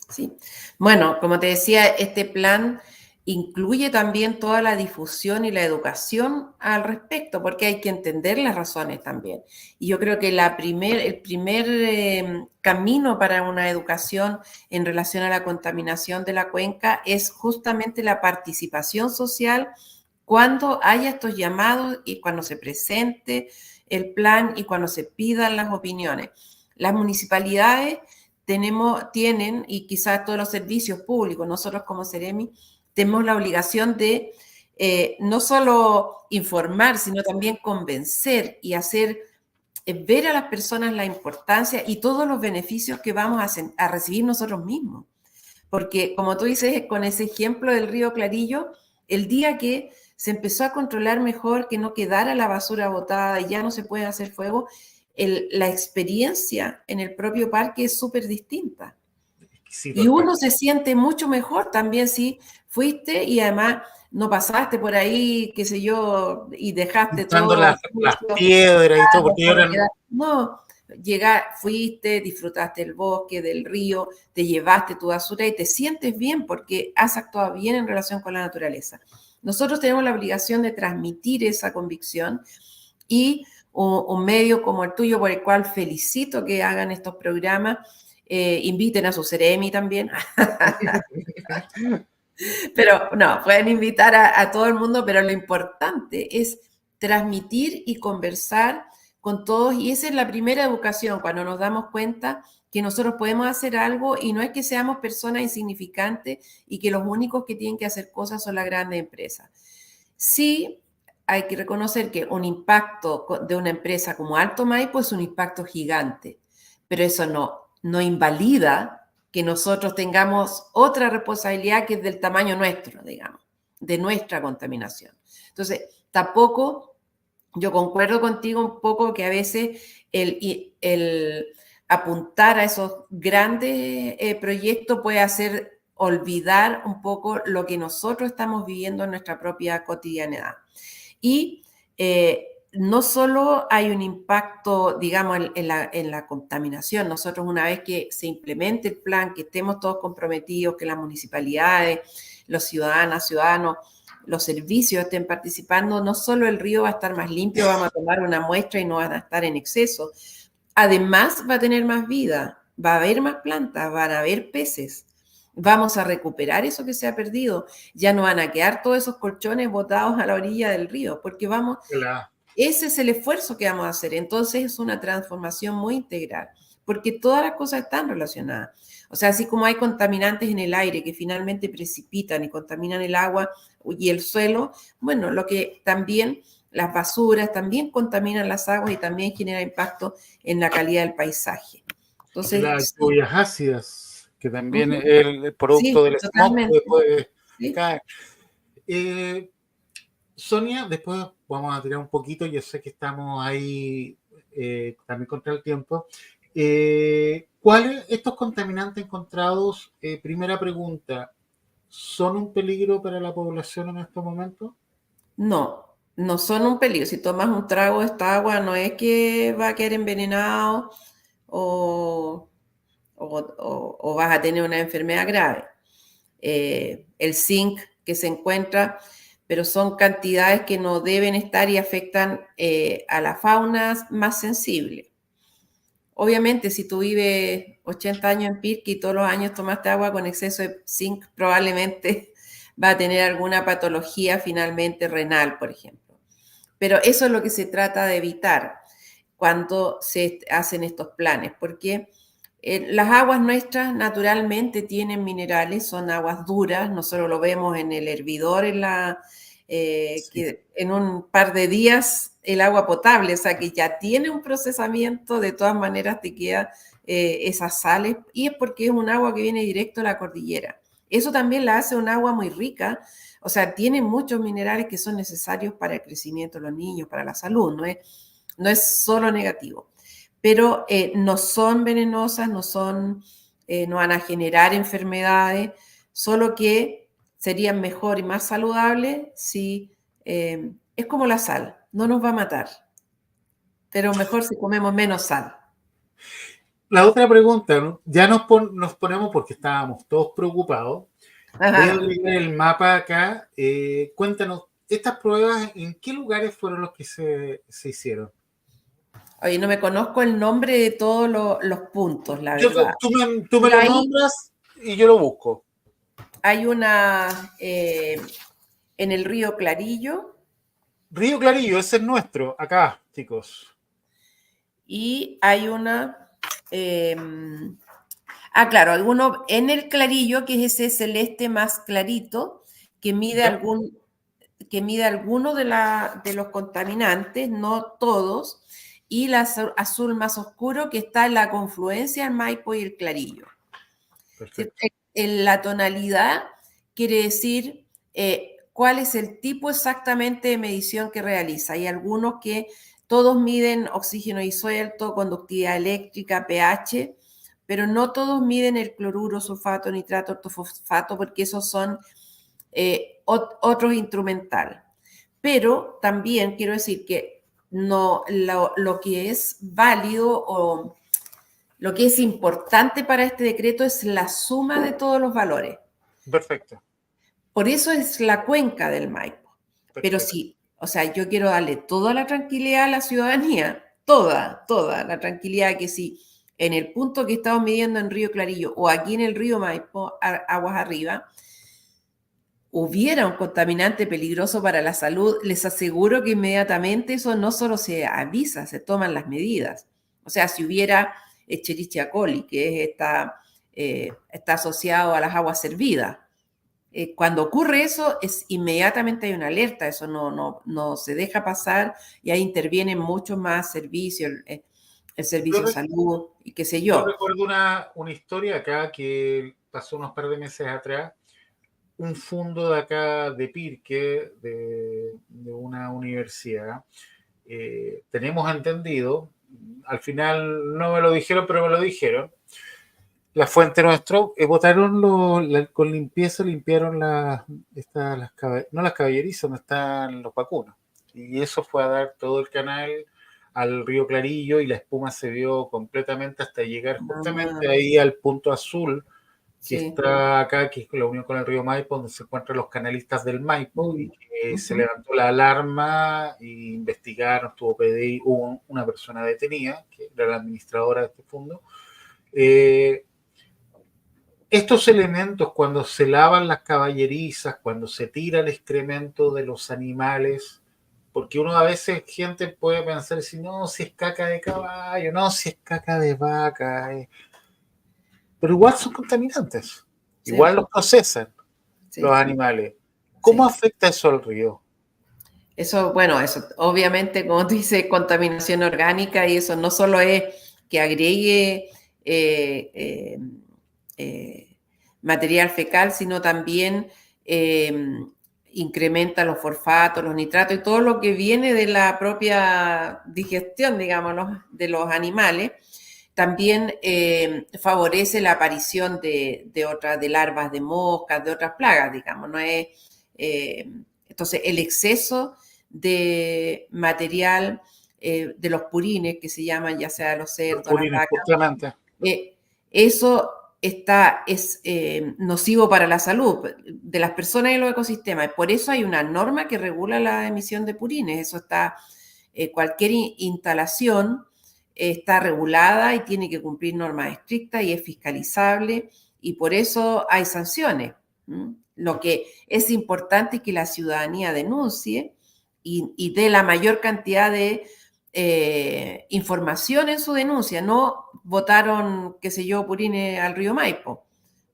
Sí. Bueno, como te decía, este plan incluye también toda la difusión y la educación al respecto, porque hay que entender las razones también. Y yo creo que el primer camino para una educación en relación a la contaminación de la cuenca es justamente la participación social cuando haya estos llamados y cuando se presente el plan y cuando se pidan las opiniones. Las municipalidades tienen, y quizás todos los servicios públicos, nosotros como Ceremi, tenemos la obligación de no solo informar, sino también convencer y hacer ver a las personas la importancia y todos los beneficios que vamos a recibir nosotros mismos. Porque, como tú dices, con ese ejemplo del río Clarillo, el día que se empezó a controlar mejor, que no quedara la basura botada y ya no se puede hacer fuego, la experiencia en el propio parque es súper distinta. Sí, Y total. uno se siente mucho mejor también si fuiste y además no pasaste por ahí, qué sé yo, y dejaste Juntando todo las sucio. piedras y todo, porque No, fuiste, disfrutaste del bosque, del río, te llevaste tu basura y te sientes bien porque has actuado bien en relación con la naturaleza. Nosotros tenemos la obligación de transmitir esa convicción y un medio como el tuyo, por el cual felicito que hagan estos programas. Inviten a su Ceremi también. Pero no, pueden invitar a todo el mundo, pero lo importante es transmitir y conversar con todos. Y esa es la primera educación, cuando nos damos cuenta que nosotros podemos hacer algo y no es que seamos personas insignificantes y que los únicos que tienen que hacer cosas son las grandes empresas. Sí, hay que reconocer que un impacto de una empresa como Alto Maipo es un impacto gigante, pero eso no invalida que nosotros tengamos otra responsabilidad que es del tamaño nuestro, digamos, de nuestra contaminación. Entonces, tampoco, yo concuerdo contigo un poco que a veces el apuntar a esos grandes proyectos puede hacer olvidar un poco lo que nosotros estamos viviendo en nuestra propia cotidianidad. Y no solo hay un impacto, digamos, en la contaminación. Nosotros, una vez que se implemente el plan, que estemos todos comprometidos, que las municipalidades, los ciudadanos, los servicios estén participando, no solo el río va a estar más limpio, vamos a tomar una muestra y no van a estar en exceso. Además, va a tener más vida, va a haber más plantas, van a haber peces. Vamos a recuperar eso que se ha perdido. Ya no van a quedar todos esos colchones botados a la orilla del río, porque ese es el esfuerzo que vamos a hacer. Entonces es una transformación muy integral, porque todas las cosas están relacionadas. O sea, así como hay contaminantes en el aire que finalmente precipitan y contaminan el agua y el suelo, bueno, lo que también las basuras también contaminan las aguas y también genera impacto en la calidad del paisaje. Entonces, Las lluvias ácidas, que también es el sí, producto del smog que después sí. cae. Sonia, después vamos a tirar un poquito, yo sé que estamos ahí también contra el tiempo. ¿Cuáles estos contaminantes encontrados, primera pregunta, son un peligro para la población en estos momentos? No son un peligro. Si tomas un trago de esta agua, no es que va a quedar envenenado o vas a tener una enfermedad grave. El zinc que se encuentra, pero son cantidades que no deben estar y afectan a la fauna más sensible. Obviamente, si tú vives 80 años en Pirque y todos los años tomaste agua con exceso de zinc, probablemente va a tener alguna patología finalmente renal, por ejemplo. Pero eso es lo que se trata de evitar cuando se hacen estos planes, porque las aguas nuestras naturalmente tienen minerales, son aguas duras, nosotros lo vemos en el hervidor, Sí. que en un par de días el agua potable, o sea que ya tiene un procesamiento, de todas maneras te queda esas sales, y es porque es un agua que viene directo de la cordillera. Eso también la hace un agua muy rica, o sea, tiene muchos minerales que son necesarios para el crecimiento de los niños, para la salud, no es solo negativo. Pero no son venenosas, no van a generar enfermedades, solo que serían mejor y más saludables si es como la sal, no nos va a matar, pero mejor si comemos menos sal. La otra pregunta, ¿no? Ya nos ponemos porque estábamos todos preocupados. Voy a Ajá. leer el mapa acá. Cuéntanos, ¿estas pruebas en qué lugares fueron los que se hicieron? Oye, no me conozco el nombre de todos los puntos, la Yo, verdad. tú me Pero lo ahí nombras y yo lo busco. hay una en el río Clarillo, Río Clarillo, ese es nuestro, acá, chicos. y hay una... claro, alguno en el clarillo, que es ese celeste más clarito, que mide ¿Ya? alguno de los contaminantes, no todos, y el azul más oscuro, que está en la confluencia del Maipo y el Clarillo. Perfecto. En la tonalidad quiere decir cuál es el tipo exactamente de medición que realiza. Hay algunos que todos miden oxígeno disuelto, conductividad eléctrica, pH, pero no todos miden el cloruro, sulfato, nitrato, ortofosfato, porque esos son otros instrumentales. Pero también quiero decir que no, lo que es válido o lo que es importante para este decreto es la suma de todos los valores. Perfecto. Por eso es la cuenca del Maipo. Pero Perfecto. si O sea, yo quiero darle toda la tranquilidad a la ciudadanía, toda la tranquilidad que si en el punto que estamos midiendo en Río Clarillo o aquí en el río Maipo, aguas arriba, hubiera un contaminante peligroso para la salud, les aseguro que inmediatamente eso no solo se avisa, se toman las medidas. O sea, si hubiera Escherichia coli, que está asociado a las aguas servidas, cuando ocurre eso, inmediatamente hay una alerta, eso no se deja pasar y ahí intervienen muchos más servicios, el Yo, servicio de re- salud y qué sé yo yo. recuerdo una historia acá que pasó unos par de meses atrás. Un fondo de acá de Pirque, de una universidad, tenemos entendido, al final no me lo dijeron, pero me lo dijeron, la fuente nuestro, botaron con limpieza, limpiaron no las caballerizas, donde están los vacunos. Y eso fue a dar todo el canal al río Clarillo y la espuma se vio completamente hasta llegar justamente Ah, ahí al punto azul que sí. está acá, que es la unión con el río Maipo, donde se encuentran los canalistas del Maipo, y Mm. que se Ujú. levantó la alarma y investigaron, estuvo PDI, hubo una persona detenida, que era la administradora de este fondo. Eh, Estos elementos, cuando se lavan las caballerizas, cuando se tira el excremento de los animales, porque uno a veces, gente puede pensar, si no, si es caca de caballo, no, si es caca de vaca, pero igual son contaminantes, Sí, igual los procesan los sí, animales. ¿Cómo sí. afecta eso al río? Eso, bueno, eso obviamente, como tú dices, contaminación orgánica y eso no solo es que agregue eh, eh, eh, material fecal, sino también eh, incrementa los fosfatos, los nitratos y todo lo que viene de la propia digestión, digamos, de los animales. También favorece la aparición de larvas de moscas, de otras plagas, digamos, no es... entonces, el exceso de material de los purines, que se llaman ya sea los Los cerdos, las purines, vacas, justamente. eso es nocivo para la salud de las personas y los ecosistemas. Por eso hay una norma que regula la emisión de purines. Eso está, cualquier instalación está regulada y tiene que cumplir normas estrictas y es fiscalizable y por eso hay sanciones. ¿Mm? Lo que es importante es que la ciudadanía denuncie y dé la mayor cantidad de información en su denuncia. No votaron, qué sé yo, purines al río Maipo,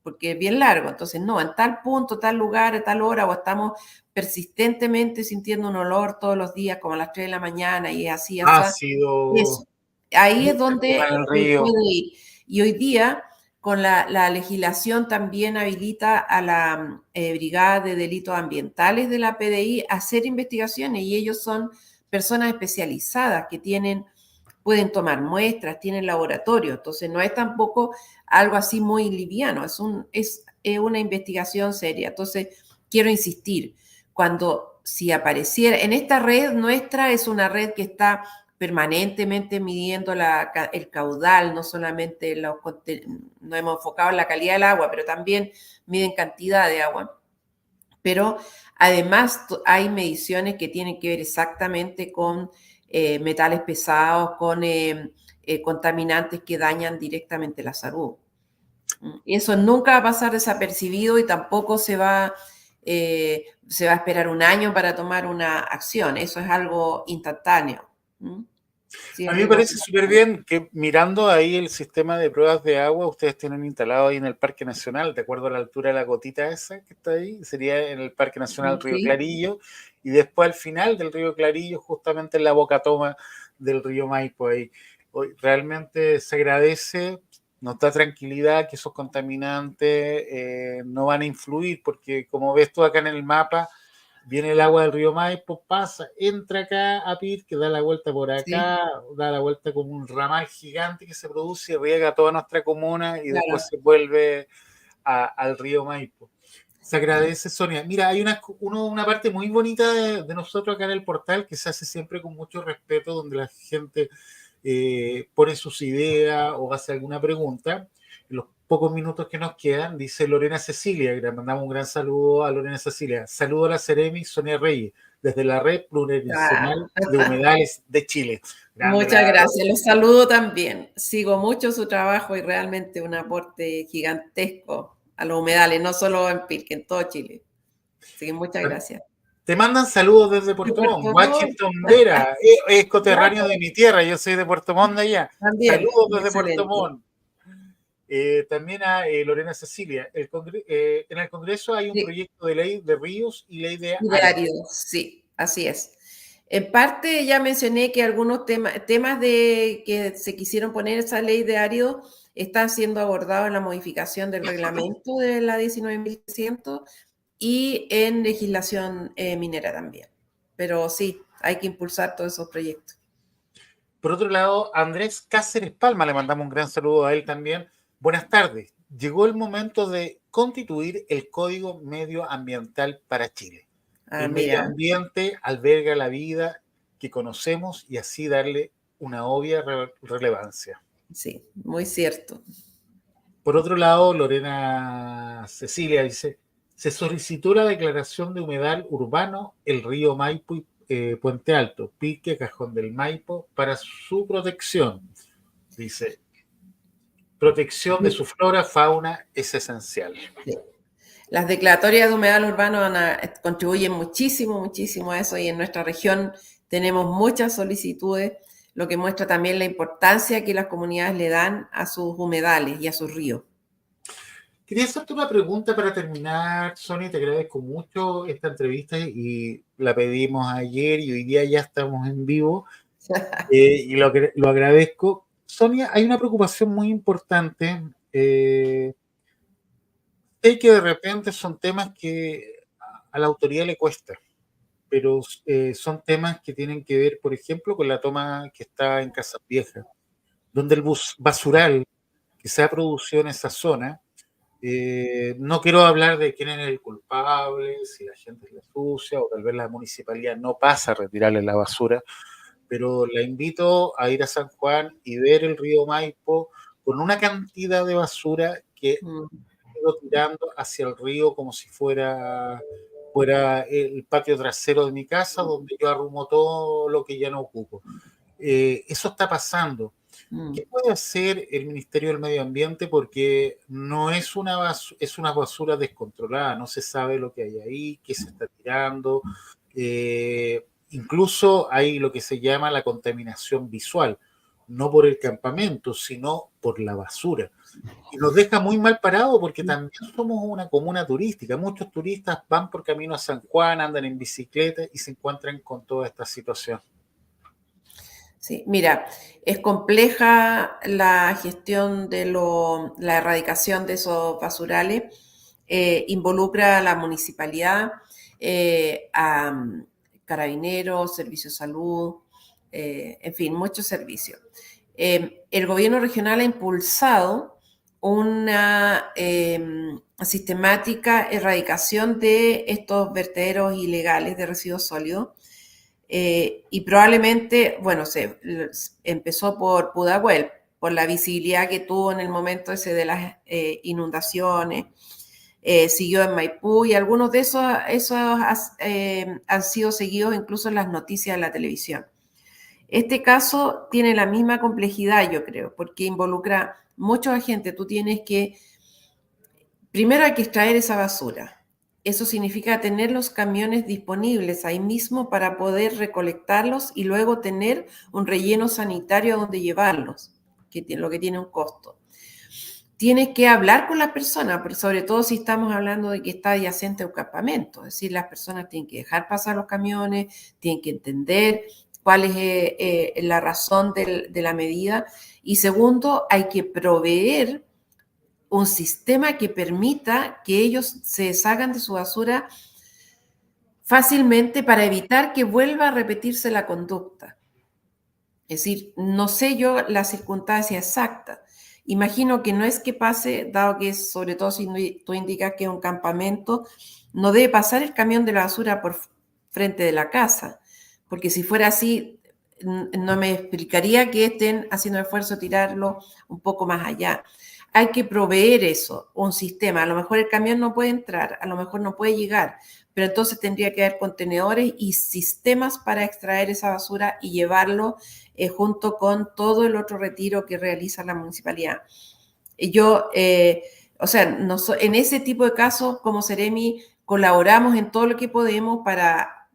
porque es bien largo. Entonces, no, en tal punto, tal lugar, a tal hora, o estamos persistentemente sintiendo un olor todos los días, como a las 3 de la mañana, y así, así. Ha sido Eso. Ahí es mucha espuma donde en el río. puede ir. Y hoy día, con la legislación también habilita a la Brigada de Delitos Ambientales de la PDI a hacer investigaciones y ellos son personas especializadas que pueden tomar muestras, tienen laboratorio, entonces no es tampoco algo así muy liviano, es una investigación seria. Entonces, quiero insistir, si apareciera, en esta red nuestra es una red que está permanentemente midiendo el caudal, no solamente nos hemos enfocado en la calidad del agua, pero también miden cantidad de agua. Pero además hay mediciones que tienen que ver exactamente con metales pesados, con contaminantes que dañan directamente la salud. Y eso nunca va a pasar desapercibido y tampoco se va a esperar un año para tomar una acción. Eso es algo instantáneo. Sí, A es mí me algo parece súper instantáneo. bien que mirando ahí el sistema de pruebas de agua, ustedes tienen instalado ahí en el Parque Nacional, de acuerdo a la altura de la gotita esa que está ahí, sería en el Parque Nacional Río Sí, Clarillo, y después al final del Río Clarillo, justamente en la boca toma del río Maipo ahí. Hoy realmente se agradece, nos da tranquilidad que esos contaminantes no van a influir, porque como ves tú acá en el mapa, viene el agua del río Maipo, pasa, entra acá a Pirque, da la vuelta por sí, acá, da la vuelta como un ramal gigante que se produce y riega toda nuestra comuna y después claro. se vuelve al río Maipo. Se agradece, Sonia. Mira, hay una parte muy bonita de nosotros acá en el portal que se hace siempre con mucho respeto, donde la gente pone sus ideas o hace alguna pregunta. Los pocos minutos que nos quedan, dice Lorena Cecilia, que le mandamos un gran saludo a Lorena Cecilia. Saludo a la Seremi Sonia Reyes, desde la Red Plurinacional de Humedales de Chile. Grande Muchas gracias, los saludo también. Sigo mucho su trabajo y realmente un aporte gigantesco a los humedales, no solo en Pirque, en todo Chile. Así que muchas gracias. Te mandan saludos desde De Puerto Montt. Puerto Montt. Washington Vera, es coterráneo de mi tierra, yo soy de Puerto Montt de allá. También, Saludos desde Puerto excelente. Montt. También a Lorena Cecilia. En el Congreso hay un proyecto de ley de ríos y ley de áridos. Sí, así es. En parte ya mencioné que algunos temas de que se quisieron poner esa ley de áridos están siendo abordados en la modificación del reglamento de la 19.100 y en legislación minera también. Pero sí, hay que impulsar todos esos proyectos. Por otro lado, Andrés Cáceres Palma, le mandamos un gran saludo a él también. Buenas tardes. Llegó el momento de constituir el Código Medioambiental para Chile. El medio ambiente alberga la vida que conocemos y así darle una obvia relevancia. Sí, muy cierto. Por otro lado, Lorena Cecilia dice, se solicitó la declaración de humedal urbano el río Maipo y Puente Alto, Pique, Cajón del Maipo, para su protección. Dice, protección de su flora, fauna es esencial. Sí. Las declaratorias de humedal urbano contribuyen muchísimo, muchísimo a eso y en nuestra región tenemos muchas solicitudes, lo que muestra también la importancia que las comunidades le dan a sus humedales y a sus ríos. Quería hacerte una pregunta para terminar, Sonia, te agradezco mucho esta entrevista y la pedimos ayer y hoy día ya estamos en vivo y lo agradezco. Sonia, hay una preocupación muy importante. Sé que de repente son temas que a la autoridad le cuesta, pero son temas que tienen que ver, por ejemplo, con la toma que está en Casas Viejas, donde el basural que se ha producido en esa zona, no quiero hablar de quién es el culpable, si la gente es la sucia o tal vez la municipalidad no pasa a retirarle la basura, pero la invito a ir a San Juan y ver el río Maipo con una cantidad de basura que ido tirando hacia el río como si fuera el patio trasero de mi casa donde yo arrumo todo lo que ya no ocupo. Eso está pasando. ¿Qué puede hacer el Ministerio del Medio Ambiente? Porque no es es una basura descontrolada, no se sabe lo que hay ahí, qué se está tirando. Incluso hay lo que se llama la contaminación visual, no por el campamento, sino por la basura. Y nos deja muy mal parado porque también somos una comuna turística. Muchos turistas van por camino a San Juan, andan en bicicleta y se encuentran con toda esta situación. Sí, mira, es compleja la gestión de la erradicación de esos basurales, involucra a la municipalidad, a carabineros, servicio de salud, en fin, muchos servicios. El gobierno regional ha impulsado una sistemática erradicación de estos vertederos ilegales de residuos sólidos. Y probablemente, bueno, se empezó por Pudahuel, por la visibilidad que tuvo en el momento ese de las inundaciones, siguió en Maipú y algunos de esos han sido seguidos incluso en las noticias de la televisión. Este caso tiene la misma complejidad, yo creo, porque involucra mucha gente. Tú tienes que, primero hay que extraer esa basura. Eso significa tener los camiones disponibles ahí mismo para poder recolectarlos y luego tener un relleno sanitario a donde llevarlos, lo que tiene un costo. Tienes que hablar con la persona, pero sobre todo si estamos hablando de que está adyacente a un campamento. Es decir, las personas tienen que dejar pasar los camiones, tienen que entender cuál es la razón de la medida. Y segundo, hay que proveer un sistema que permita que ellos se deshagan de su basura fácilmente para evitar que vuelva a repetirse la conducta. Es decir, no sé yo la circunstancia exacta. Imagino que no es que pase, dado que es, sobre todo si tú indicas que es un campamento, no debe pasar el camión de la basura por frente de la casa, porque si fuera así, no me explicaría que estén haciendo esfuerzo de tirarlo un poco más allá. hay que proveer eso, un sistema. A lo mejor el camión no puede entrar, a lo mejor no puede llegar, pero entonces tendría que haber contenedores y sistemas para extraer esa basura y llevarlo junto con todo el otro retiro que realiza la municipalidad. Yo, o sea, en ese tipo de casos, como Seremi, colaboramos en todo lo que podemos para,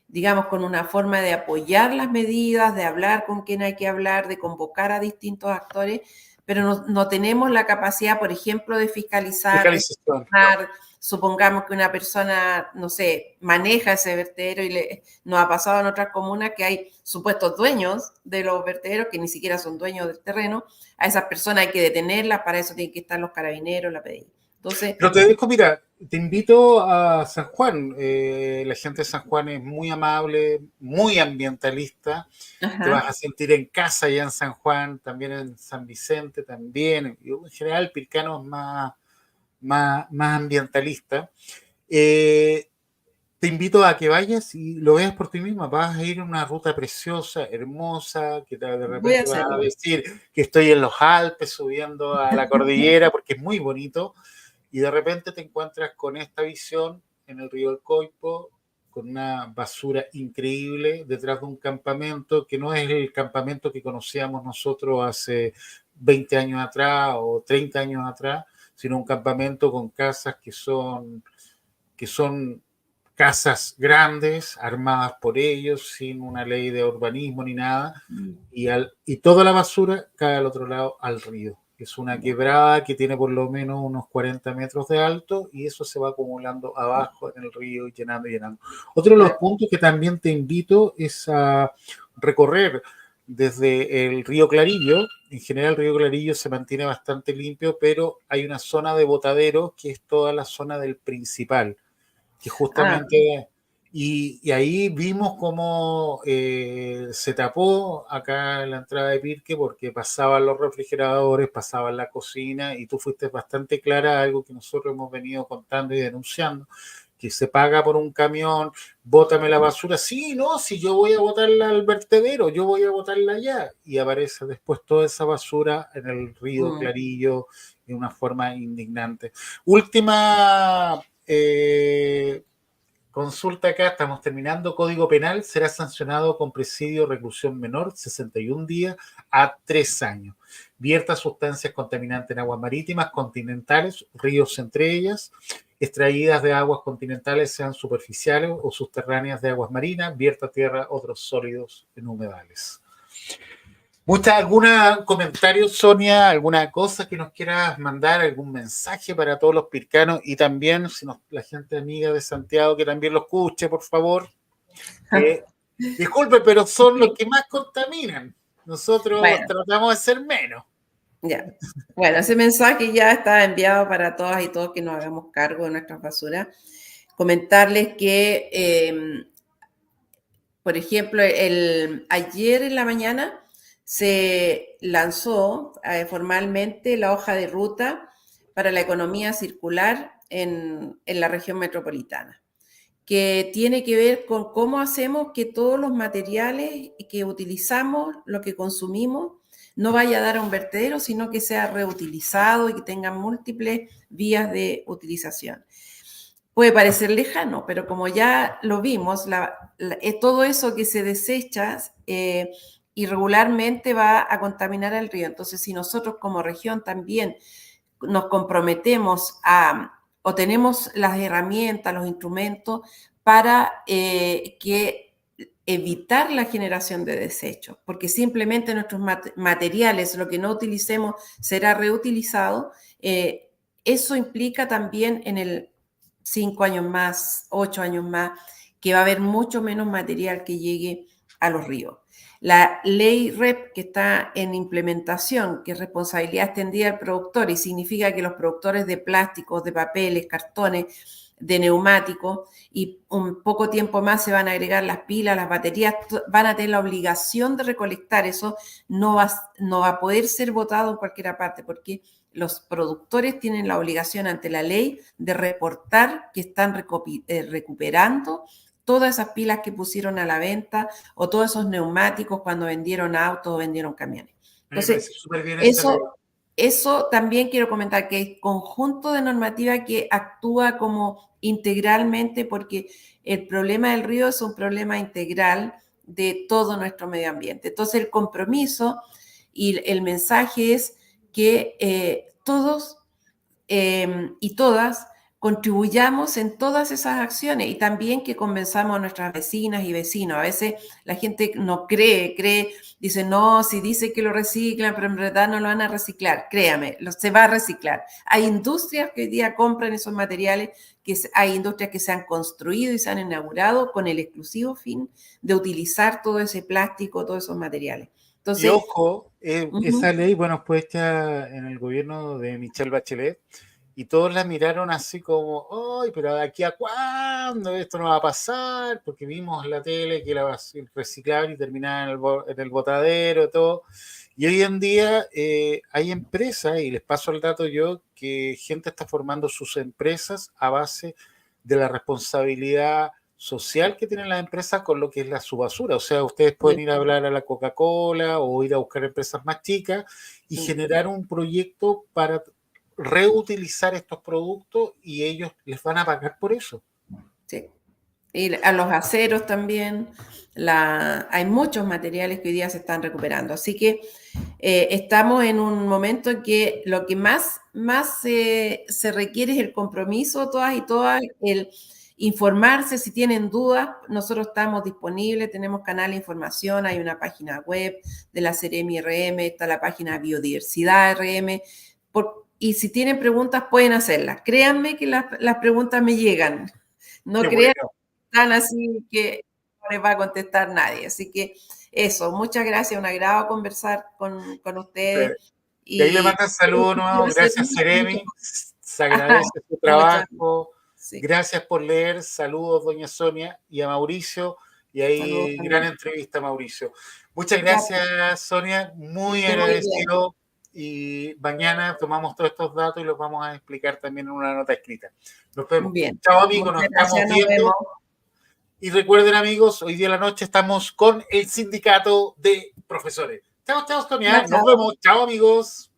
digamos, con una forma de apoyar las medidas, de hablar con quien hay que hablar, de convocar a distintos actores, pero no tenemos la capacidad, por ejemplo, de fiscalizar, de Fiscalización. sancionar. Supongamos que una persona, no sé, maneja ese vertedero y nos ha pasado en otras comunas que hay supuestos dueños de los vertederos que ni siquiera son dueños del terreno. A esas personas hay que detenerlas, para eso tienen que estar los carabineros, la PDI. Entonces, Pero te dejo, mira, te invito a San Juan. La gente de San Juan es muy amable, muy ambientalista. Te vas ajá, a sentir en casa allá en San Juan, también en San Vicente, también. En general, Pircano es más ambientalista. Eh, Te invito a que vayas y lo veas por ti misma. Vas a ir en una ruta preciosa, hermosa, que de voy a repente vas a hacerlo. decir que estoy en los Alpes subiendo a la cordillera porque es muy bonito. Y de repente te encuentras con esta visión en el río El Coipo, con una basura increíble detrás de un campamento que no es el campamento que conocíamos nosotros hace 20 años atrás o 30 años atrás, sino un campamento con casas que son casas grandes, armadas por ellos, sin una ley de urbanismo ni nada, y toda la basura cae al otro lado, al río. Es una quebrada que tiene por lo menos unos 40 metros de alto y eso se va acumulando abajo en el río, llenando y llenando. Otro de los puntos que también te invito es a recorrer desde el río Clarillo. En general el río Clarillo se mantiene bastante limpio, pero hay una zona de botaderos que es toda la zona del Principal, que Ah, justamente, y ahí vimos cómo se tapó acá en la entrada de Pirque porque pasaban los refrigeradores, pasaban la cocina, y tú fuiste bastante clara, algo que nosotros hemos venido contando y denunciando, que se paga por un camión, bótame la basura, sí, no, si yo voy a botarla al vertedero, yo voy a botarla allá, y aparece después toda esa basura en el río Clarillo de una forma indignante. Última consulta acá, estamos terminando. Código Penal: será sancionado con presidio, reclusión menor, 61 días a 3 años. Vierta sustancias contaminantes en aguas marítimas, continentales, ríos entre ellas, extraídas de aguas continentales, sean superficiales o subterráneas de aguas marinas, vierta a tierra otros sólidos en humedales. ¿Algún comentario, Sonia? ¿Alguna cosa que nos quieras mandar? ¿Algún mensaje para todos los pircanos? Y también, si la gente amiga de Santiago que también lo escuche, por favor. Disculpe, pero son los que más contaminan. Nosotros bueno, tratamos de ser menos. ya. Bueno, ese mensaje ya está enviado para todas y todos que nos hagamos cargo de nuestras basuras. Comentarles que, por ejemplo, ayer en la mañana se lanzó formalmente la hoja de ruta para la economía circular en la región metropolitana, que tiene que ver con cómo hacemos que todos los materiales que utilizamos, lo que consumimos, no vaya a dar a un vertedero, sino que sea reutilizado y que tenga múltiples vías de utilización. Puede parecer lejano, pero como ya lo vimos, todo eso que se desecha irregularmente va a contaminar al río. Entonces, si nosotros como región también nos comprometemos o tenemos las herramientas, los instrumentos para evitar la generación de desechos, porque simplemente nuestros materiales, lo que no utilicemos, será reutilizado. Eso implica también en el 5 años más, 8 años más, que va a haber mucho menos material que llegue a los ríos. La ley REP que está en implementación, que es responsabilidad extendida del productor y significa que los productores de plásticos, de papeles, cartones, de neumáticos y un poco tiempo más se van a agregar las pilas, las baterías, van a tener la obligación de recolectar eso, no va a poder ser votado en cualquier parte porque los productores tienen la obligación ante la ley de reportar que están recuperando todas esas pilas que pusieron a la venta o todos esos neumáticos cuando vendieron autos o vendieron camiones. Me parece Entonces, súper bien esa eso ley. eso también quiero comentar que hay conjunto de normativa que actúa como integralmente, porque el problema del río es un problema integral de todo nuestro medio ambiente. Entonces el compromiso y el mensaje es que todos y todas contribuyamos en todas esas acciones y también que convenzamos a nuestras vecinas y vecinos. A veces la gente no cree, dice, no, si dice que lo reciclan, pero en verdad no lo van a reciclar. Créame, se va a reciclar. Hay industrias que hoy día compran esos materiales, hay industrias que se han construido y se han inaugurado con el exclusivo fin de utilizar todo ese plástico, todos esos materiales. Y Entonces, ojo, esa ley, bueno, fue hecha en el gobierno de Michelle Bachelet y todos la miraron así como, ¡ay, pero de aquí a cuándo esto no va a pasar! Porque vimos en la tele que la reciclaban y terminaban en el botadero y todo. Y hoy en día hay empresas, y les paso el dato yo, que gente está formando sus empresas a base de la responsabilidad social que tienen las empresas con lo que es su basura. O sea, ustedes pueden ir a hablar a la Coca-Cola o ir a buscar empresas más chicas y generar un proyecto para reutilizar estos productos y ellos les van a pagar por eso. sí. Y a los aceros también. Hay muchos materiales que hoy día se están recuperando. Así que estamos en un momento en que lo que más se requiere es el compromiso, todas y todas, el informarse si tienen dudas. Nosotros estamos disponibles, tenemos canal de información, hay una página web de la Seremi RM, está la página Biodiversidad RM. Y si tienen preguntas, pueden hacerlas. Créanme que las preguntas me llegan. No Qué crean bueno. tan así que no les va a contestar nadie. Así que eso, muchas gracias, un agrado conversar con ustedes. Y ahí le Y mandan saludos nuevos. Gracias, Seremi. Se agradece su muchas, trabajo. sí, Gracias por leer. Saludos, doña Sonia, y a Mauricio. Y saludos ahí, gran también. entrevista, Mauricio. Muchas Ya, pues, gracias, Sonia. que Muy esté muy bien. agradecido. Y mañana tomamos todos estos datos y los vamos a explicar también en una nota escrita. Nos vemos. Bien, Chao, amigos. muchas Nos estamos gracias, nos vemos. viendo. Y recuerden, amigos, hoy día en la noche estamos con el sindicato de profesores. Chao, chao, Chao, Sonia. Nos chao. vemos. Chao, amigos.